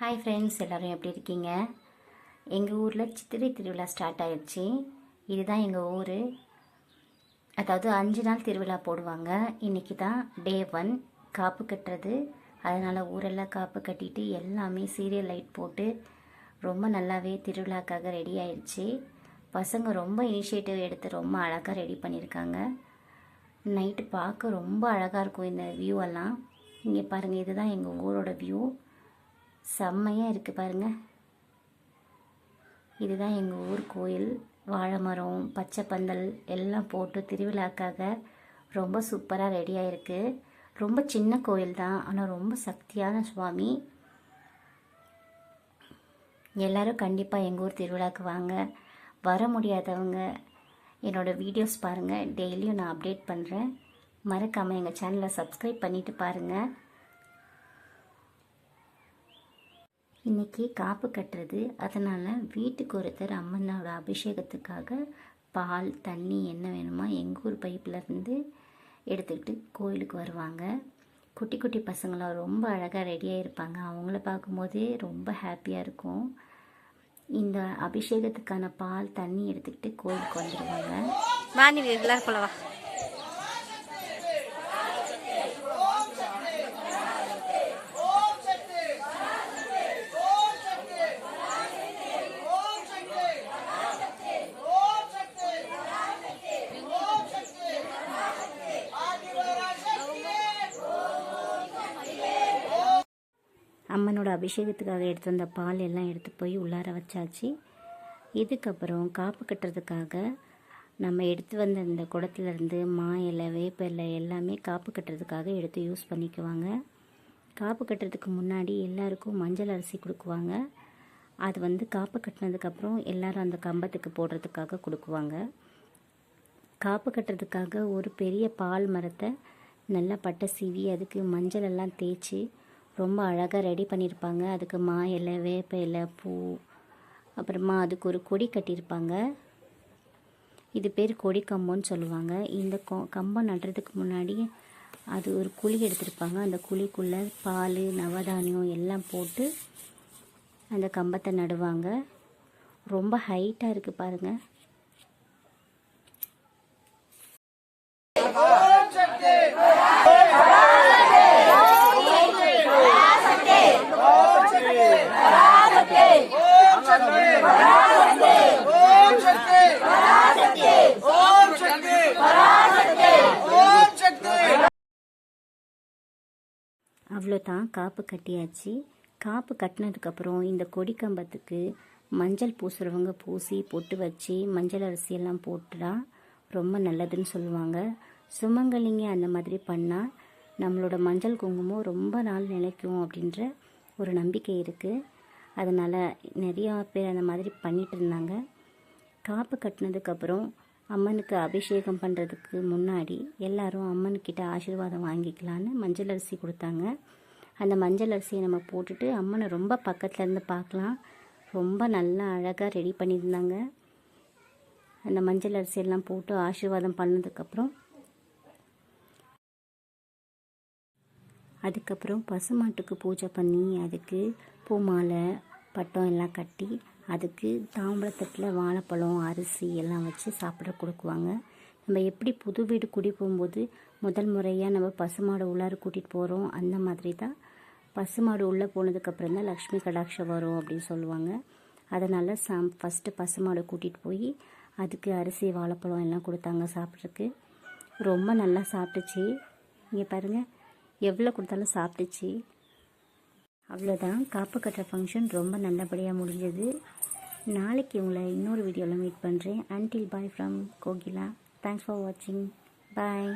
Hi friends, எல்லோரும் எப்படி இருக்கீங்க? எங்கள் ஊரில் சித்திரை திருவிழா ஸ்டார்ட் ஆயிடுச்சு. இதுதான் எங்கள் ஊர். அதாவது 5 நாள் திருவிழா போடுவாங்க. இன்றைக்கி தான் டே 1 காப்பு கட்டுறது. அதனால் ஊரெல்லாம் காப்பு கட்டிட்டு எல்லாமே சீரியல் லைட் போட்டு ரொம்ப நல்லாவே திருவிழாக்காக ரெடி ஆயிடுச்சு. பசங்க ரொம்ப இனிஷியேட்டிவ் எடுத்து ரொம்ப அழகாக ரெடி பண்ணியிருக்காங்க. நைட்டு பார்க்க ரொம்ப அழகாக இருக்கும் இந்த வியூவெல்லாம். இங்கே பாருங்கள், இதுதான் எங்கள் ஊரோட வியூ. செம்மையாக இருக்குது பாருங்கள். இதுதான் எங்கள் ஊர் கோயில். வாழை மரம், பச்சை பந்தல் எல்லாம் போட்டு திருவிழாக்காக ரொம்ப சூப்பராக ரெடியாக இருக்குது. ரொம்ப சின்ன கோயில் தான், ஆனால் ரொம்ப சக்தியான சுவாமி. எல்லோரும் கண்டிப்பாக எங்கள் ஊர் திருவிழாவுக்கு வாங்க. வர முடியாதவங்க என்னோடய வீடியோஸ் பாருங்கள். டெய்லியும் நான் அப்டேட் பண்ணுறேன். மறக்காமல் எங்கள் சேனலை சப்ஸ்கிரைப் பண்ணிவிட்டு பாருங்கள். இன்றைக்கி காப்பு கட்டுறது. அதனால் வீட்டுக்கு ஒருத்தர் அம்மனோட அபிஷேகத்துக்காக பால், தண்ணி என்ன வேணுமோ எங்கள் ஊர் பைப்பிலேருந்து எடுத்துக்கிட்டு கோயிலுக்கு வருவாங்க. குட்டி குட்டி பசங்களாம் ரொம்ப அழகாக ரெடியாக இருப்பாங்க. அவங்கள பார்க்கும்போதே ரொம்ப ஹாப்பியாக இருக்கும். இந்த அபிஷேகத்துக்கான பால், தண்ணி எடுத்துக்கிட்டு கோயிலுக்கு வந்துடுவாங்க. அம்மனோட அபிஷேகத்துக்காக எடுத்து வந்த பால் எல்லாம் எடுத்து போய் உள்ளார வச்சாச்சு. இதுக்கப்புறம் காப்பு கட்டுறதுக்காக நம்ம எடுத்து வந்த இந்த குடத்துலேருந்து மா இலை, வேப்ப இலை எல்லாமே காப்பு கட்டுறதுக்காக எடுத்து யூஸ் பண்ணிக்குவாங்க. காப்பு கட்டுறதுக்கு முன்னாடி எல்லாருக்கும் மஞ்சள் அரிசி கொடுக்குவாங்க. அது காப்பு கட்டினதுக்கப்புறம் எல்லோரும் அந்த கம்பத்துக்கு போடுறதுக்காக கொடுக்குவாங்க. காப்பு கட்டுறதுக்காக ஒரு பெரிய பால் மரத்தை நல்லா பட்டை சீவி அதுக்கு மஞ்சள் எல்லாம் தேய்ச்சி ரொம்ப அழகாக ரெடி பண்ணியிருப்பாங்க. அதுக்கு மா இலை, வேப்ப இலை, பூ, அப்புறமா அதுக்கு ஒரு கொடி கட்டியிருப்பாங்க. இது பேர் கொடி கம்பம்னு சொல்லுவாங்க. இந்த கம்பம் நடுறதுக்கு முன்னாடி அது ஒரு குழி எடுத்திருப்பாங்க. அந்த குழிக்குள்ளே பால், நவதானியம் எல்லாம் போட்டு அந்த கம்பத்தை நடுவாங்க. ரொம்ப ஹைட்டாக இருக்குது பாருங்கள். அவ்வளோதான், காப்பு கட்டியாச்சு. காப்பு கட்டினதுக்கப்புறம் இந்த கொடி கம்பத்துக்கு மஞ்சள் பூசுகிறவங்க பூசி பொட்டு வச்சு மஞ்சள் அரிசியெல்லாம் போட்டுடா ரொம்ப நல்லதுன்னு சொல்லுவாங்க. சுமங்கலிங்க அந்த மாதிரி பண்ணால் நம்மளோட மஞ்சள் குங்குமம் ரொம்ப நாள் நிலைக்கும் அப்படின்ற ஒரு நம்பிக்கை இருக்குது. அதனால் நிறையா பேர் அந்த மாதிரி பண்ணிகிட்டு இருந்தாங்க. காப்பு கட்டினதுக்கப்புறம் அம்மனுக்கு அபிஷேகம் பண்ணுறதுக்கு முன்னாடி எல்லாரும் அம்மன்கிட்ட ஆசீர்வாதம் வாங்கிக்கலான்னு மஞ்சள் அரிசி கொடுத்தாங்க. அந்த மஞ்சள் அரிசியை நம்ம போட்டுட்டு அம்மனை ரொம்ப பக்கத்துலேருந்து பார்க்கலாம். ரொம்ப நல்லா அழகாக ரெடி பண்ணியிருந்தாங்க. அந்த மஞ்சள் அரிசியெல்லாம் போட்டு ஆசீர்வாதம் பண்ணதுக்கப்புறம் அதுக்கப்புறம் பசுமாட்டுக்கு பூஜை பண்ணி அதுக்கு பூ மாலை, பட்டம் எல்லாம் கட்டி அதுக்கு தாம்பழத்தட்டில் வாழைப்பழம், அரிசி எல்லாம் வச்சு சாப்பிட கொடுக்குவாங்க. நம்ம எப்படி புது வீடு குடி போகும்போது முதல் முறையாக நம்ம பசுமாடு உள்ளார கூட்டிகிட்டு போகிறோம், அந்த மாதிரி தான் பசுமாடு உள்ளே போனதுக்கப்புறம் தான் லக்ஷ்மி கடாட்சம் வரும் அப்படின்னு சொல்லுவாங்க. அதனால் ஃபஸ்ட்டு பசுமாடு கூட்டிகிட்டு போய் அதுக்கு அரிசி, வாழைப்பழம் எல்லாம் கொடுத்தாங்க சாப்பிட்றதுக்கு. ரொம்ப நல்லா சாப்பிட்டுச்சு. இங்கே பாருங்கள், எவ்வளோ கொடுத்தாலும் சாப்பிட்டுச்சு. அவ்வளோதான், காப்பு கட்டுற ஃபங்க்ஷன் ரொம்ப நல்லபடியாக முடிஞ்சது. நாளைக்கு உங்களை இன்னொரு வீடியோவில் மீட் பண்ணுறேன். Until bye from Kokila. Thanks for வாட்சிங். பாய்.